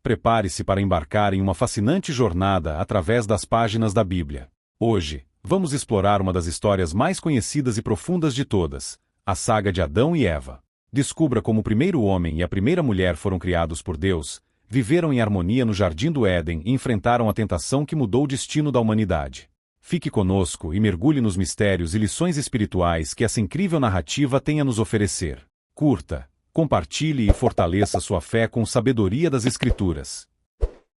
Prepare-se para embarcar em uma fascinante jornada através das páginas da Bíblia. Hoje, vamos explorar uma das histórias mais conhecidas e profundas de todas, a saga de Adão e Eva. Descubra como o primeiro homem e a primeira mulher foram criados por Deus, viveram em harmonia no Jardim do Éden e enfrentaram a tentação que mudou o destino da humanidade. Fique conosco e mergulhe nos mistérios e lições espirituais que essa incrível narrativa tem a nos oferecer. Curta, compartilhe e fortaleça sua fé com sabedoria das Escrituras.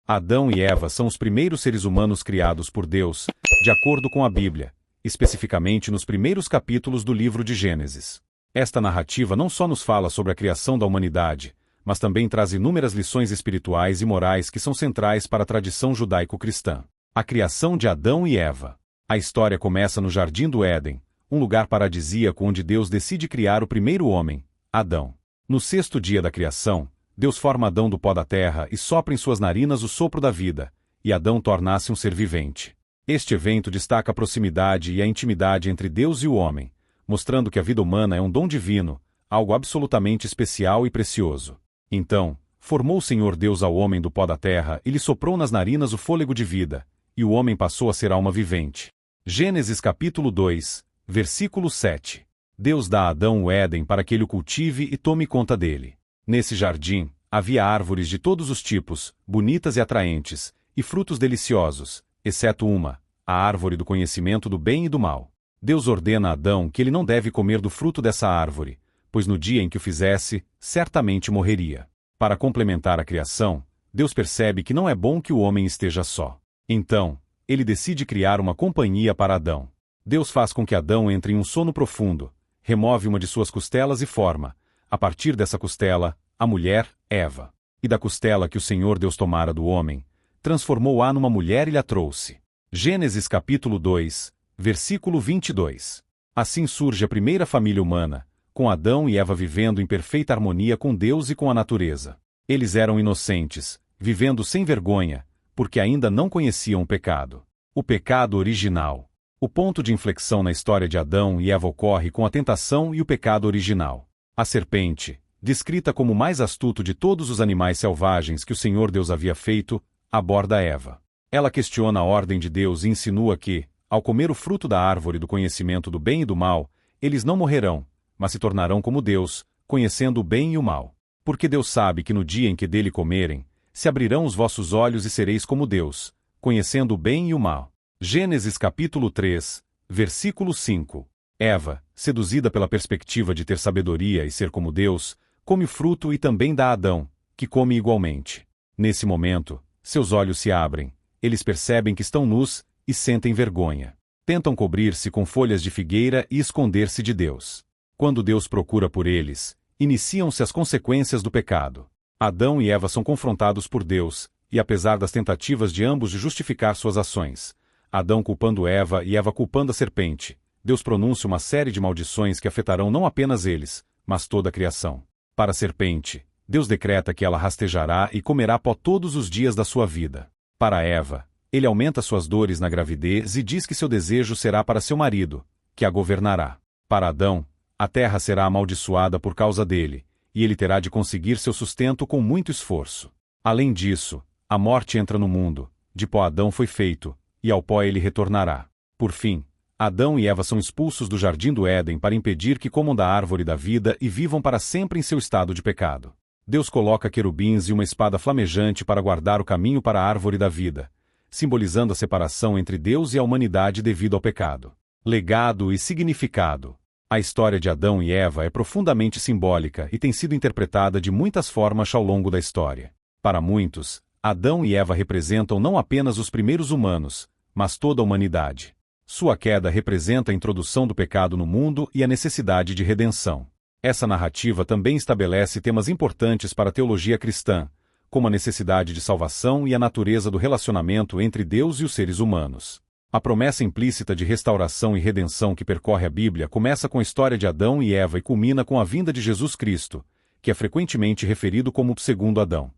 Adão e Eva são os primeiros seres humanos criados por Deus, de acordo com a Bíblia, especificamente nos primeiros capítulos do livro de Gênesis. Esta narrativa não só nos fala sobre a criação da humanidade, mas também traz inúmeras lições espirituais e morais que são centrais para a tradição judaico-cristã. A criação de Adão e Eva. A história começa no Jardim do Éden, um lugar paradisíaco onde Deus decide criar o primeiro homem, Adão. No sexto dia da criação, Deus forma Adão do pó da terra e sopra em suas narinas o sopro da vida, e Adão torna-se um ser vivente. Este evento destaca a proximidade e a intimidade entre Deus e o homem, mostrando que a vida humana é um dom divino, algo absolutamente especial e precioso. Então, formou o Senhor Deus ao homem do pó da terra e lhe soprou nas narinas o fôlego de vida, e o homem passou a ser alma vivente. Gênesis capítulo 2, versículo 7. Deus dá a Adão o Éden para que ele o cultive e tome conta dele. Nesse jardim, havia árvores de todos os tipos, bonitas e atraentes, e frutos deliciosos, exceto uma, a árvore do conhecimento do bem e do mal. Deus ordena a Adão que ele não deve comer do fruto dessa árvore, pois no dia em que o fizesse, certamente morreria. Para complementar a criação, Deus percebe que não é bom que o homem esteja só. Então, ele decide criar uma companhia para Adão. Deus faz com que Adão entre em um sono profundo, remove uma de suas costelas e forma, a partir dessa costela, a mulher, Eva. E da costela que o Senhor Deus tomara do homem, transformou-a numa mulher e lhe a trouxe. Gênesis capítulo 2, versículo 22. Assim surge a primeira família humana, com Adão e Eva vivendo em perfeita harmonia com Deus e com a natureza. Eles eram inocentes, vivendo sem vergonha, porque ainda não conheciam o pecado. O pecado original. O ponto de inflexão na história de Adão e Eva ocorre com a tentação e o pecado original. A serpente, descrita como o mais astuto de todos os animais selvagens que o Senhor Deus havia feito, aborda Eva. Ela questiona a ordem de Deus e insinua que, ao comer o fruto da árvore do conhecimento do bem e do mal, eles não morrerão, mas se tornarão como Deus, conhecendo o bem e o mal. Porque Deus sabe que no dia em que dele comerem, se abrirão os vossos olhos e sereis como Deus, conhecendo o bem e o mal. Gênesis capítulo 3, versículo 5. Eva, seduzida pela perspectiva de ter sabedoria e ser como Deus, come o fruto e também dá a Adão, que come igualmente. Nesse momento, seus olhos se abrem, eles percebem que estão nus e sentem vergonha. Tentam cobrir-se com folhas de figueira e esconder-se de Deus. Quando Deus procura por eles, iniciam-se as consequências do pecado. Adão e Eva são confrontados por Deus, e apesar das tentativas de ambos de justificar suas ações, Adão culpando Eva e Eva culpando a serpente, Deus pronuncia uma série de maldições que afetarão não apenas eles, mas toda a criação. Para a serpente, Deus decreta que ela rastejará e comerá pó todos os dias da sua vida. Para Eva, ele aumenta suas dores na gravidez e diz que seu desejo será para seu marido, que a governará. Para Adão, a terra será amaldiçoada por causa dele, e ele terá de conseguir seu sustento com muito esforço. Além disso, a morte entra no mundo, de pó Adão foi feito, e ao pó ele retornará. Por fim, Adão e Eva são expulsos do Jardim do Éden para impedir que comam da árvore da vida e vivam para sempre em seu estado de pecado. Deus coloca querubins e uma espada flamejante para guardar o caminho para a árvore da vida, simbolizando a separação entre Deus e a humanidade devido ao pecado. Legado e significado. A história de Adão e Eva é profundamente simbólica e tem sido interpretada de muitas formas ao longo da história. Para muitos, Adão e Eva representam não apenas os primeiros humanos, mas toda a humanidade. Sua queda representa a introdução do pecado no mundo e a necessidade de redenção. Essa narrativa também estabelece temas importantes para a teologia cristã, como a necessidade de salvação e a natureza do relacionamento entre Deus e os seres humanos. A promessa implícita de restauração e redenção que percorre a Bíblia começa com a história de Adão e Eva e culmina com a vinda de Jesus Cristo, que é frequentemente referido como o segundo Adão.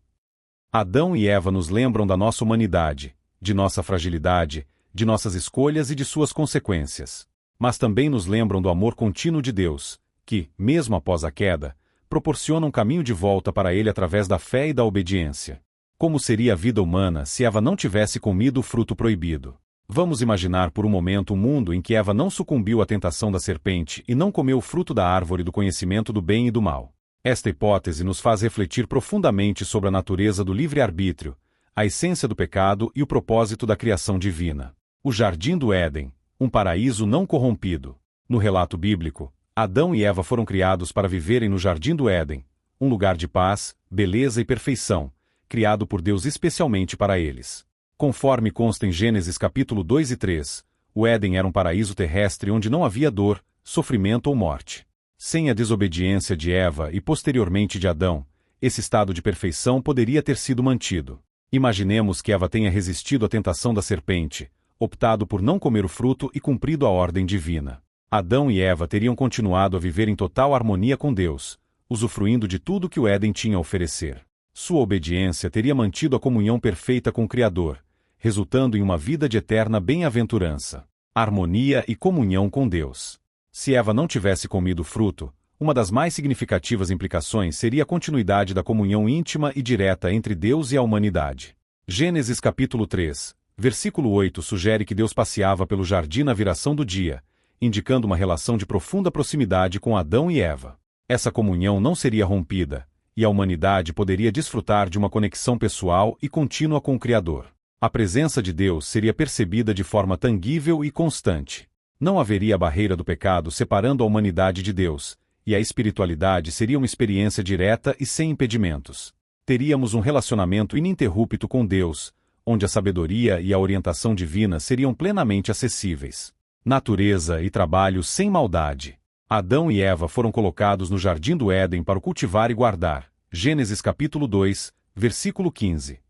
Adão e Eva nos lembram da nossa humanidade, de nossa fragilidade, de nossas escolhas e de suas consequências. Mas também nos lembram do amor contínuo de Deus, que, mesmo após a queda, proporciona um caminho de volta para Ele através da fé e da obediência. Como seria a vida humana se Eva não tivesse comido o fruto proibido? Vamos imaginar por um momento um mundo em que Eva não sucumbiu à tentação da serpente e não comeu o fruto da árvore do conhecimento do bem e do mal. Esta hipótese nos faz refletir profundamente sobre a natureza do livre-arbítrio, a essência do pecado e o propósito da criação divina. O Jardim do Éden, um paraíso não corrompido. No relato bíblico, Adão e Eva foram criados para viverem no Jardim do Éden, um lugar de paz, beleza e perfeição, criado por Deus especialmente para eles. Conforme consta em Gênesis capítulo 2 e 3, o Éden era um paraíso terrestre onde não havia dor, sofrimento ou morte. Sem a desobediência de Eva e posteriormente de Adão, esse estado de perfeição poderia ter sido mantido. Imaginemos que Eva tenha resistido à tentação da serpente, optado por não comer o fruto e cumprido a ordem divina. Adão e Eva teriam continuado a viver em total harmonia com Deus, usufruindo de tudo que o Éden tinha a oferecer. Sua obediência teria mantido a comunhão perfeita com o Criador, resultando em uma vida de eterna bem-aventurança, harmonia e comunhão com Deus. Se Eva não tivesse comido o fruto, uma das mais significativas implicações seria a continuidade da comunhão íntima e direta entre Deus e a humanidade. Gênesis capítulo 3, versículo 8 sugere que Deus passeava pelo jardim na viração do dia, indicando uma relação de profunda proximidade com Adão e Eva. Essa comunhão não seria rompida, e a humanidade poderia desfrutar de uma conexão pessoal e contínua com o Criador. A presença de Deus seria percebida de forma tangível e constante. Não haveria a barreira do pecado separando a humanidade de Deus, e a espiritualidade seria uma experiência direta e sem impedimentos. Teríamos um relacionamento ininterrupto com Deus, onde a sabedoria e a orientação divina seriam plenamente acessíveis. Natureza e trabalho sem maldade. Adão e Eva foram colocados no Jardim do Éden para o cultivar e guardar. Gênesis capítulo 2, versículo 15.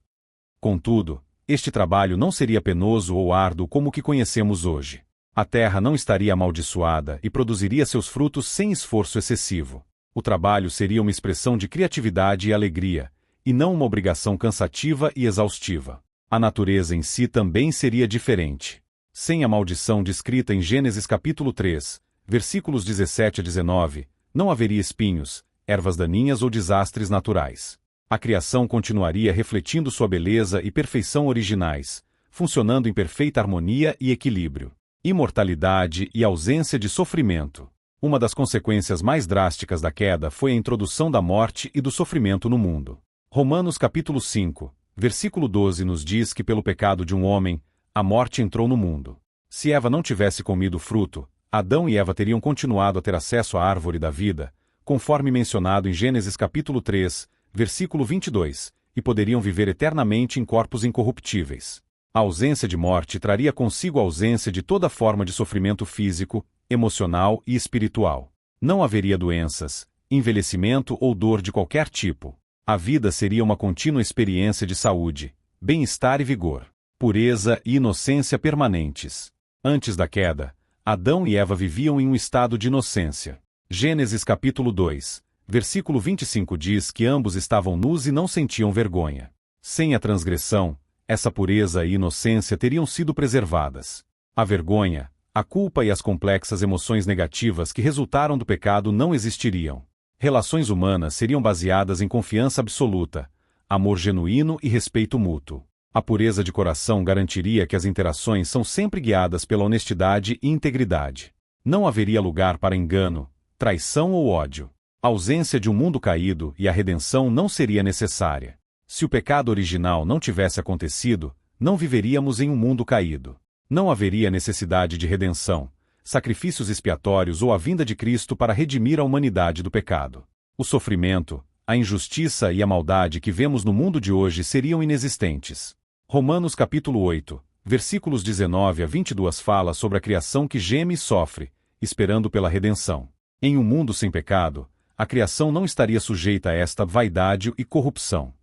Contudo, este trabalho não seria penoso ou árduo como o que conhecemos hoje. A terra não estaria amaldiçoada e produziria seus frutos sem esforço excessivo. O trabalho seria uma expressão de criatividade e alegria, e não uma obrigação cansativa e exaustiva. A natureza em si também seria diferente. Sem a maldição descrita em Gênesis capítulo 3, versículos 17 a 19, não haveria espinhos, ervas daninhas ou desastres naturais. A criação continuaria refletindo sua beleza e perfeição originais, funcionando em perfeita harmonia e equilíbrio. Imortalidade e ausência de sofrimento. Uma das consequências mais drásticas da queda foi a introdução da morte e do sofrimento no mundo. Romanos capítulo 5, versículo 12 nos diz que pelo pecado de um homem, a morte entrou no mundo. Se Eva não tivesse comido o fruto, Adão e Eva teriam continuado a ter acesso à árvore da vida, conforme mencionado em Gênesis capítulo 3, versículo 22, e poderiam viver eternamente em corpos incorruptíveis. A ausência de morte traria consigo a ausência de toda forma de sofrimento físico, emocional e espiritual. Não haveria doenças, envelhecimento ou dor de qualquer tipo. A vida seria uma contínua experiência de saúde, bem-estar e vigor, pureza e inocência permanentes. Antes da queda, Adão e Eva viviam em um estado de inocência. Gênesis capítulo 2, versículo 25 diz que ambos estavam nus e não sentiam vergonha. Sem a transgressão, essa pureza e inocência teriam sido preservadas. A vergonha, a culpa e as complexas emoções negativas que resultaram do pecado não existiriam. Relações humanas seriam baseadas em confiança absoluta, amor genuíno e respeito mútuo. A pureza de coração garantiria que as interações são sempre guiadas pela honestidade e integridade. Não haveria lugar para engano, traição ou ódio. A ausência de um mundo caído e a redenção não seria necessária. Se o pecado original não tivesse acontecido, não viveríamos em um mundo caído. Não haveria necessidade de redenção, sacrifícios expiatórios ou a vinda de Cristo para redimir a humanidade do pecado. O sofrimento, a injustiça e a maldade que vemos no mundo de hoje seriam inexistentes. Romanos capítulo 8, versículos 19 a 22 fala sobre a criação que geme e sofre, esperando pela redenção. Em um mundo sem pecado, a criação não estaria sujeita a esta vaidade e corrupção.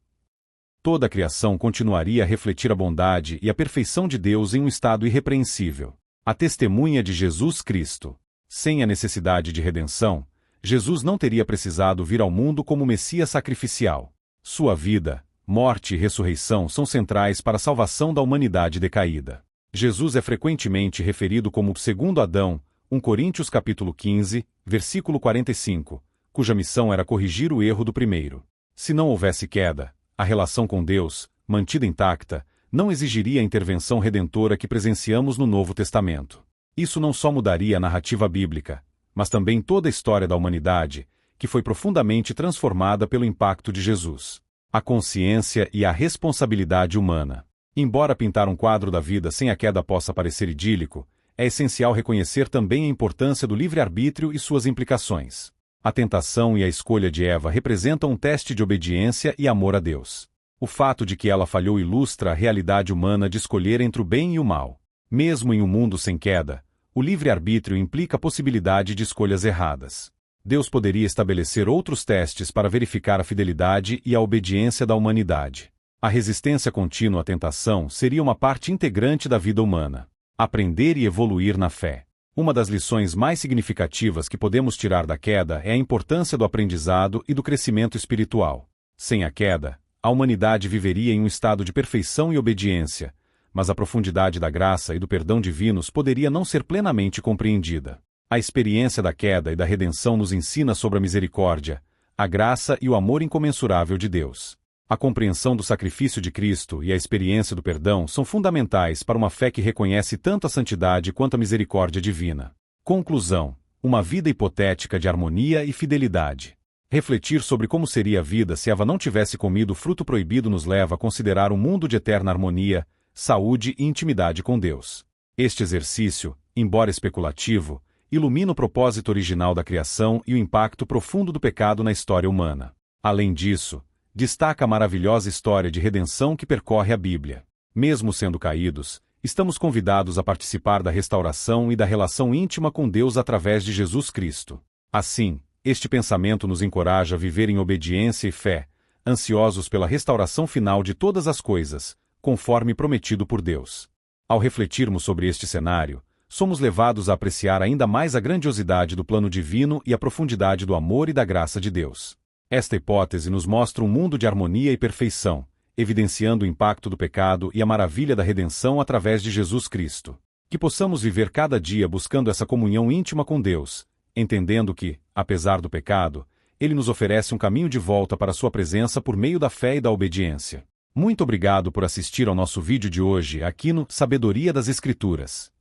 Toda a criação continuaria a refletir a bondade e a perfeição de Deus em um estado irrepreensível. A testemunha de Jesus Cristo. Sem a necessidade de redenção, Jesus não teria precisado vir ao mundo como Messias sacrificial. Sua vida, morte e ressurreição são centrais para a salvação da humanidade decaída. Jesus é frequentemente referido como o segundo Adão, 1 Coríntios capítulo 15, versículo 45, cuja missão era corrigir o erro do primeiro. Se não houvesse queda, a relação com Deus, mantida intacta, não exigiria a intervenção redentora que presenciamos no Novo Testamento. Isso não só mudaria a narrativa bíblica, mas também toda a história da humanidade, que foi profundamente transformada pelo impacto de Jesus. A consciência e a responsabilidade humana. Embora pintar um quadro da vida sem a queda possa parecer idílico, é essencial reconhecer também a importância do livre-arbítrio e suas implicações. A tentação e a escolha de Eva representam um teste de obediência e amor a Deus. O fato de que ela falhou ilustra a realidade humana de escolher entre o bem e o mal. Mesmo em um mundo sem queda, o livre-arbítrio implica a possibilidade de escolhas erradas. Deus poderia estabelecer outros testes para verificar a fidelidade e a obediência da humanidade. A resistência contínua à tentação seria uma parte integrante da vida humana. Aprender e evoluir na fé. Uma das lições mais significativas que podemos tirar da queda é a importância do aprendizado e do crescimento espiritual. Sem a queda, a humanidade viveria em um estado de perfeição e obediência, mas a profundidade da graça e do perdão divinos poderia não ser plenamente compreendida. A experiência da queda e da redenção nos ensina sobre a misericórdia, a graça e o amor incomensurável de Deus. A compreensão do sacrifício de Cristo e a experiência do perdão são fundamentais para uma fé que reconhece tanto a santidade quanto a misericórdia divina. Conclusão: uma vida hipotética de harmonia e fidelidade. Refletir sobre como seria a vida se Eva não tivesse comido o fruto proibido nos leva a considerar um mundo de eterna harmonia, saúde e intimidade com Deus. Este exercício, embora especulativo, ilumina o propósito original da criação e o impacto profundo do pecado na história humana. Além disso, destaca a maravilhosa história de redenção que percorre a Bíblia. Mesmo sendo caídos, estamos convidados a participar da restauração e da relação íntima com Deus através de Jesus Cristo. Assim, este pensamento nos encoraja a viver em obediência e fé, ansiosos pela restauração final de todas as coisas, conforme prometido por Deus. Ao refletirmos sobre este cenário, somos levados a apreciar ainda mais a grandiosidade do plano divino e a profundidade do amor e da graça de Deus. Esta hipótese nos mostra um mundo de harmonia e perfeição, evidenciando o impacto do pecado e a maravilha da redenção através de Jesus Cristo. Que possamos viver cada dia buscando essa comunhão íntima com Deus, entendendo que, apesar do pecado, Ele nos oferece um caminho de volta para sua presença por meio da fé e da obediência. Muito obrigado por assistir ao nosso vídeo de hoje aqui no Sabedoria das Escrituras.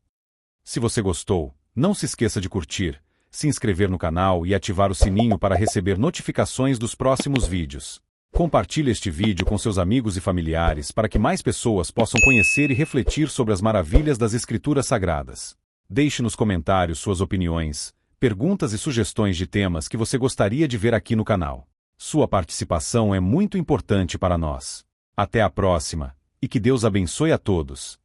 Se você gostou, não se esqueça de curtir, se inscrever no canal e ativar o sininho para receber notificações dos próximos vídeos. Compartilhe este vídeo com seus amigos e familiares para que mais pessoas possam conhecer e refletir sobre as maravilhas das Escrituras Sagradas. Deixe nos comentários suas opiniões, perguntas e sugestões de temas que você gostaria de ver aqui no canal. Sua participação é muito importante para nós. Até a próxima, e que Deus abençoe a todos.